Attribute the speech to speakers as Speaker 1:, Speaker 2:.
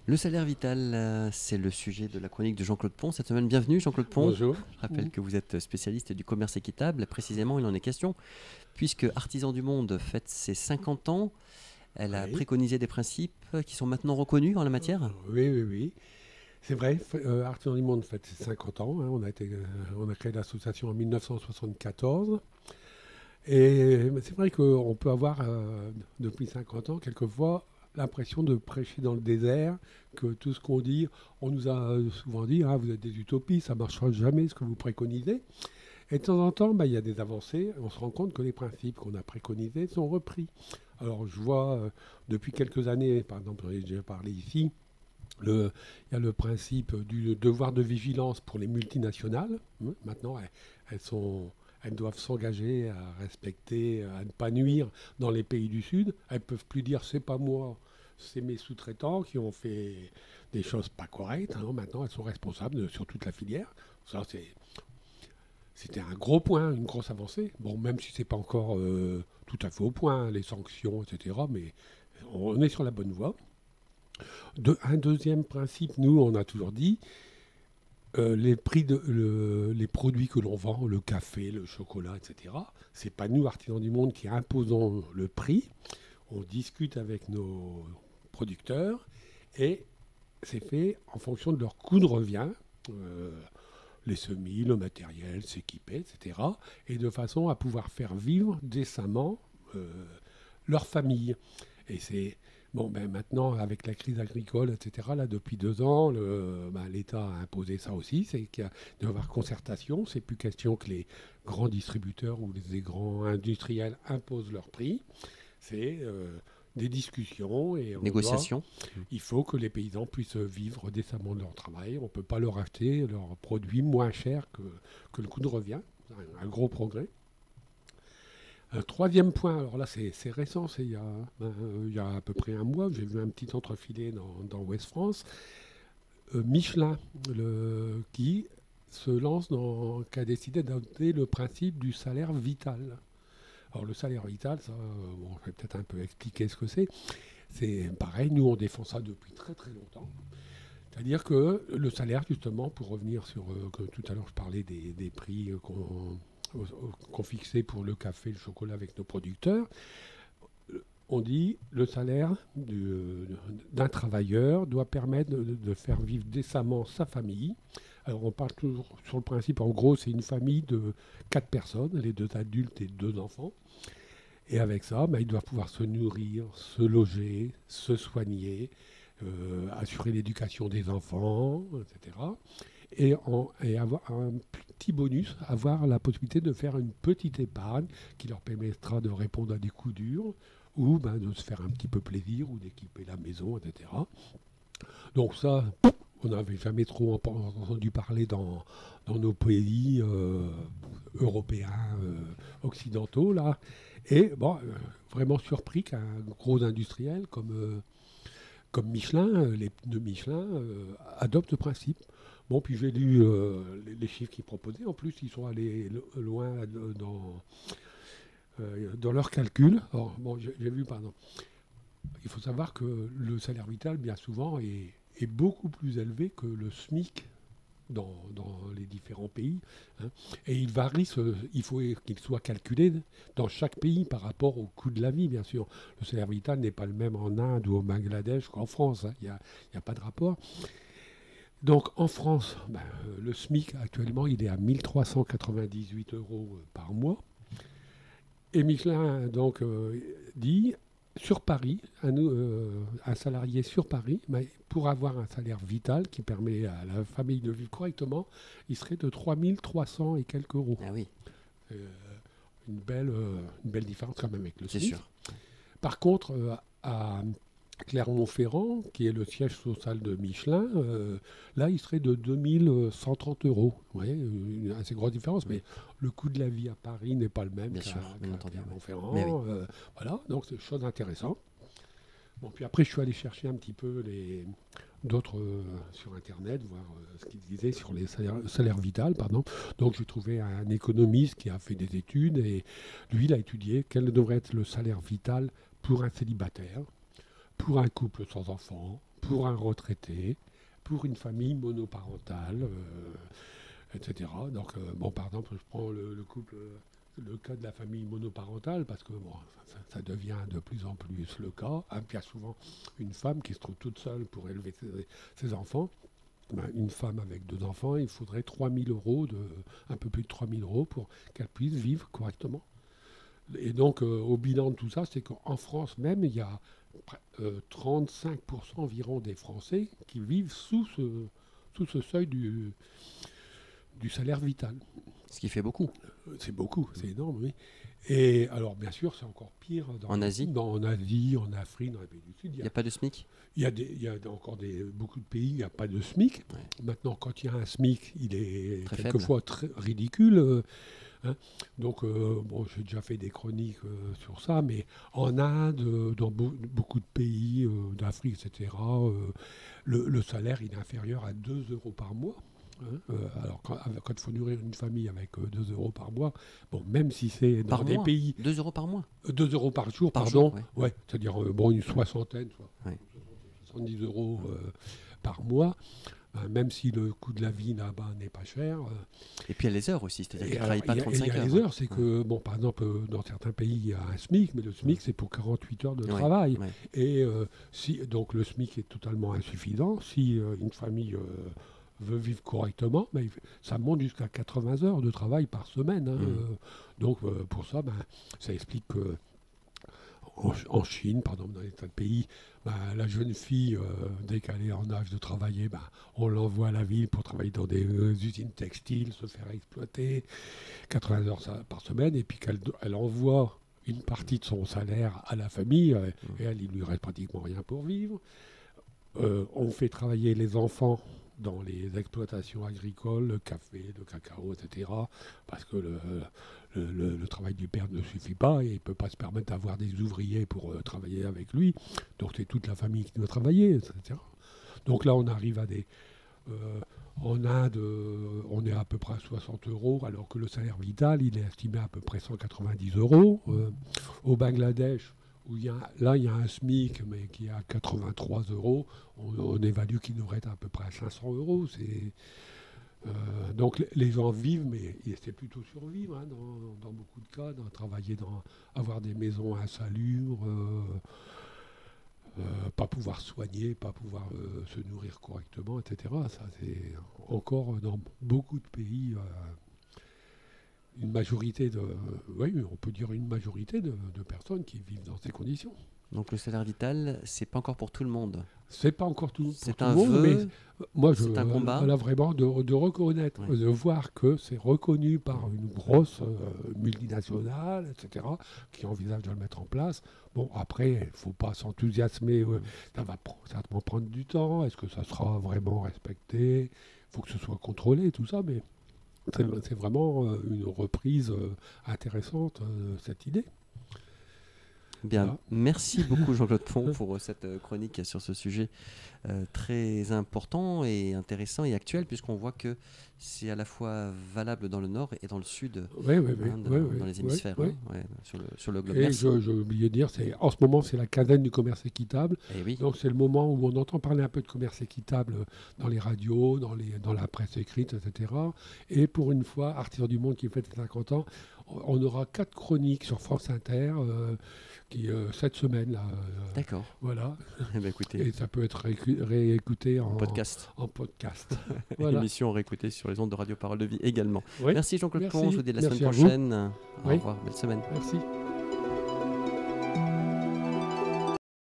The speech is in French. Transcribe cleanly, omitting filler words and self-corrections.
Speaker 1: Le salaire vital, c'est le sujet de la chronique de Jean-Claude Pont. Cette semaine, bienvenue Jean-Claude Pont.
Speaker 2: Bonjour.
Speaker 1: Je rappelle que vous êtes spécialiste du commerce équitable. Précisément, il en est question, puisque Artisan du Monde fête ses 50 ans. Elle a
Speaker 2: Oui.
Speaker 1: préconisé des principes qui sont maintenant reconnus en la matière.
Speaker 2: Oui, oui, oui. C'est vrai, Artisan du Monde fête ses 50 ans. Hein. On a créé l'association en 1974. Et c'est vrai qu'on peut avoir, depuis 50 ans, quelquefois, l'impression de prêcher dans le désert, que tout ce qu'on dit, on nous a souvent dit, ah, vous êtes des utopies, ça ne marchera jamais ce que vous préconisez. Et de temps en temps, il y a des avancées. On se rend compte que les principes qu'on a préconisés sont repris. Alors je vois depuis quelques années, par exemple, j'en ai déjà parlé ici, il y a le principe du devoir de vigilance pour les multinationales. Maintenant, elles doivent s'engager à respecter, à ne pas nuire dans les pays du Sud. Elles ne peuvent plus dire c'est pas moi, c'est mes sous-traitants qui ont fait des choses pas correctes. Non, maintenant, elles sont responsables sur toute la filière. Ça, c'était un gros point, une grosse avancée. Bon, même si c'est pas encore tout à fait au point, les sanctions, etc. Mais on est sur la bonne voie. Un deuxième principe, nous, on a toujours dit, les prix les produits que l'on vend, le café, le chocolat, etc. C'est pas nous, artisans du monde, qui imposons le prix. On discute avec nos producteurs et c'est fait en fonction de leur coût de revient. Euh, les semis, le matériel, s'équiper, etc. Et de façon à pouvoir faire vivre décemment euh, leur famille. Et c'est bon, maintenant avec la crise agricole, etc. Là depuis 2 ans, l'État a imposé ça aussi. C'est qu'il doit y avoir concertation. C'est plus question que les grands distributeurs ou les grands industriels imposent leur prix. C'est des discussions et
Speaker 1: Négociation.
Speaker 2: il faut que les paysans puissent vivre décemment de leur travail. On ne peut pas leur acheter leurs produits moins chers que le coût de revient. Un gros progrès. Un troisième point, alors là c'est récent, il y a à peu près un mois, j'ai vu un petit entrefilé dans Ouest France. Michelin, qui se lance qui a décidé d'adopter le principe du salaire vital. Alors le salaire vital, ça, bon, je vais peut-être un peu expliquer ce que c'est. C'est pareil, nous on défend ça depuis très très longtemps. C'est-à-dire que le salaire, justement, pour revenir sur, que tout à l'heure je parlais des prix qu'on fixait pour le café, le chocolat avec nos producteurs, on dit le salaire d'un travailleur doit permettre de faire vivre décemment sa famille. Alors on parle toujours sur le principe, en gros c'est une famille de 4 personnes, les 2 adultes et 2 enfants. Et avec ça, ils doivent pouvoir se nourrir, se loger, se soigner, assurer l'éducation des enfants, etc. Et avoir un petit bonus, avoir la possibilité de faire une petite épargne qui leur permettra de répondre à des coups durs ou de se faire un petit peu plaisir ou d'équiper la maison, etc. Donc ça, on n'avait jamais trop entendu parler dans nos pays européens, occidentaux, là. Et bon, vraiment surpris qu'un gros industriel comme Michelin, les pneus Michelin, adoptent ce principe. Bon, puis j'ai lu les chiffres qu'ils proposaient. En plus, ils sont allés loin dans leurs calculs. Alors, bon, j'ai vu, pardon. Il faut savoir que le salaire vital, bien souvent, est beaucoup plus élevé que le SMIC dans les différents pays. Hein. Et il varie, il faut qu'il soit calculé dans chaque pays par rapport au coût de la vie, bien sûr. Le salaire vital n'est pas le même en Inde ou au Bangladesh qu'en France. Hein. Il n'y a pas de rapport. Donc en France, le SMIC actuellement, il est à 1398 euros par mois. Et Michelin donc dit sur Paris, un salarié sur Paris, pour avoir un salaire vital qui permet à la famille de vivre correctement, il serait de 3300 et quelques euros.
Speaker 1: Ah oui,
Speaker 2: Euh, une belle différence quand même avec le
Speaker 1: c'est
Speaker 2: SMIC.
Speaker 1: sûr.
Speaker 2: Par contre, à Clermont-Ferrand, qui est le siège social de Michelin, là, il serait de 2130 euros. Vous voyez, une assez grosse différence, mais le coût de la vie à Paris n'est pas le même
Speaker 1: Bien sûr, bien
Speaker 2: qu'à
Speaker 1: entendu. Mais oui.
Speaker 2: Clermont-Ferrand. Voilà, donc c'est chose intéressante. Bon, puis après, je suis allé chercher un petit peu d'autres sur Internet, voir ce qu'ils disaient sur les salaires vital, pardon. Donc j'ai trouvé un économiste qui a fait des études et lui, il a étudié quel devrait être le salaire vital pour un célibataire, pour un couple sans enfants, pour un retraité, pour une famille monoparentale, etc. Donc, par exemple, je prends le couple, le cas de la famille monoparentale, parce que ça devient de plus en plus le cas. Il y a souvent une femme qui se trouve toute seule pour élever ses enfants. Une femme avec 2 enfants, il faudrait 3 000 €, un peu plus de 3 000 € pour qu'elle puisse vivre correctement. Et donc, au bilan de tout ça, c'est qu'en France même, il y a 35% environ des Français qui vivent sous ce seuil du salaire vital.
Speaker 1: Ce qui fait beaucoup.
Speaker 2: C'est beaucoup, c'est énorme, oui. Et alors, bien sûr, c'est encore pire
Speaker 1: en Asie,
Speaker 2: en Asie, en Afrique, dans les pays du Sud.
Speaker 1: Il n'y a pas de SMIC.
Speaker 2: Il y a encore beaucoup de pays, il n'y a pas de SMIC.
Speaker 1: Ouais.
Speaker 2: Maintenant, quand il y a un SMIC, il est
Speaker 1: Très
Speaker 2: quelquefois très ridicule. Hein. Donc, j'ai déjà fait des chroniques sur ça, mais en Inde, dans beaucoup de pays d'Afrique, etc., le salaire il est inférieur à 2 € par mois. Hein. Alors, quand il faut nourrir une famille avec 2 € par mois, même si c'est dans
Speaker 1: par
Speaker 2: des
Speaker 1: mois.
Speaker 2: pays...
Speaker 1: 2 € par mois
Speaker 2: 2 € par jour,
Speaker 1: par
Speaker 2: pardon.
Speaker 1: jour,
Speaker 2: ouais. C'est-à-dire une soixantaine, soit 70 € par mois. Même si le coût de la vie là-bas n'est pas cher.
Speaker 1: Et puis il y a les heures aussi, c'est-à-dire qu'ils ne travaillent pas 35 heures.
Speaker 2: Il y a les heures, c'est que, par exemple, dans certains pays, il y a un SMIC, mais le SMIC, c'est pour 48 heures de travail.
Speaker 1: Ouais.
Speaker 2: Et donc le SMIC est totalement insuffisant. Si une famille veut vivre correctement, ça monte jusqu'à 80 heures de travail par semaine. Hein. Donc pour ça, ça explique que en Chine, par exemple, dans les tas de pays, la jeune fille, dès qu'elle est en âge de travailler, on l'envoie à la ville pour travailler dans des usines textiles, se faire exploiter 80 heures par semaine, et puis qu'elle envoie une partie de son salaire à la famille, et elle, il lui reste pratiquement rien pour vivre. On fait travailler les enfants dans les exploitations agricoles, le café, le cacao, etc. Parce que le travail du père ne suffit pas et il ne peut pas se permettre d'avoir des ouvriers pour travailler avec lui. Donc c'est toute la famille qui doit travailler, etc. Donc là, on arrive à des... en Inde, on est à peu près à 60 €, alors que le salaire vital, il est estimé à peu près 190 €. Au Bangladesh, où il y a un SMIC, mais qui est à 83 €, on évalue qu'il devrait être à peu près à 500 €. Donc les gens vivent, mais c'est plutôt survivre hein, dans beaucoup de cas, travailler, avoir des maisons insalubres, pas pouvoir soigner, pas pouvoir se nourrir correctement, etc. Ça, c'est encore dans beaucoup de pays une majorité on peut dire une majorité de personnes qui vivent dans ces conditions.
Speaker 1: Donc le salaire vital, c'est pas encore pour tout le monde.
Speaker 2: C'est pas encore tout, pour tout
Speaker 1: le
Speaker 2: monde,
Speaker 1: vœu,
Speaker 2: mais moi
Speaker 1: c'est un combat.
Speaker 2: Voilà, vraiment de reconnaître, de voir que c'est reconnu par une grosse multinationale, etc., qui envisage de le mettre en place. Bon, après, il ne faut pas s'enthousiasmer. Ça va prendre du temps. Est-ce que ça sera vraiment respecté? Il faut que ce soit contrôlé, tout ça, mais c'est vraiment une reprise intéressante de cette idée.
Speaker 1: Bien,
Speaker 2: voilà.
Speaker 1: Merci beaucoup Jean-Claude Pont pour cette chronique sur ce sujet très important et intéressant et actuel, puisqu'on voit que c'est à la fois valable dans le nord et dans le sud, dans les hémisphères, sur le globe.
Speaker 2: Et j'ai oublié de dire, en ce moment c'est la quinzaine du commerce équitable, donc c'est le moment où on entend parler un peu de commerce équitable dans les radios, dans la presse écrite, etc. Et pour une fois, Artisans du Monde qui fête ses 50 ans, on aura 4 chroniques sur France Inter cette semaine là.
Speaker 1: D'accord.
Speaker 2: Voilà.
Speaker 1: Écoutez.
Speaker 2: Et ça peut être réécouté en podcast.
Speaker 1: Voilà. Émission réécoutée sur les ondes de Radio Parole de Vie également. Merci Jean-Claude Pont, je vous dis à la semaine
Speaker 2: prochaine.
Speaker 1: Au revoir, belle semaine.
Speaker 2: Merci.